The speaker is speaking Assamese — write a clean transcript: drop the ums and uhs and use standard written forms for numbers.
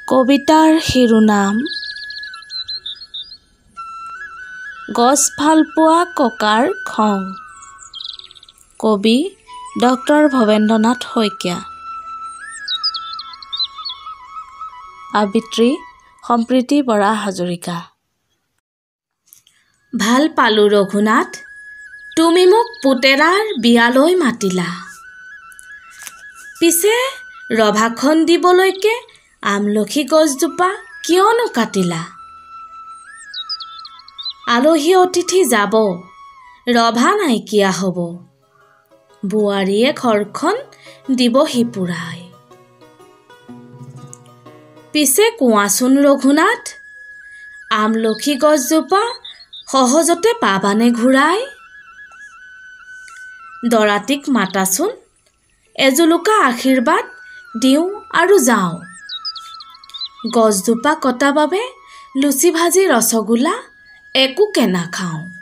কবিতাৰ শিৰোনাম গছ ভালপোৱা ককাৰ খং। কবি ডক্টৰ ভৱেন্দ্ৰনাথ শইকীয়া। আবৃত্তি সম্প্ৰীতি বৰা হাজৰিকা। ভাল পালোঁ ৰঘুনাথ, তুমি মোক পুতেৰাৰ বিয়ালৈ মাতিলা। পিছে ৰভাখন দিবলৈকে আমলখি গছজোপা কিয়নো কাটিলা? আলহী অতিথি যাব, ৰভা নাইকিয়া হ'ব, বোৱাৰীয়ে ঘৰখন দিবহি পুৰাই। পিছে কোৱাচোন ৰঘুনাথ, আমলখি গছজোপা সহজতে পাবানে ঘূৰাই? দৰাটিক মাতাচোন, এজোলোকা আশীৰ্বাদ দিওঁ আৰু যাওঁ। গছজোপা কটা বাবে লুচি ভাজি ৰসগোল্লা একোকে নাখাওঁ।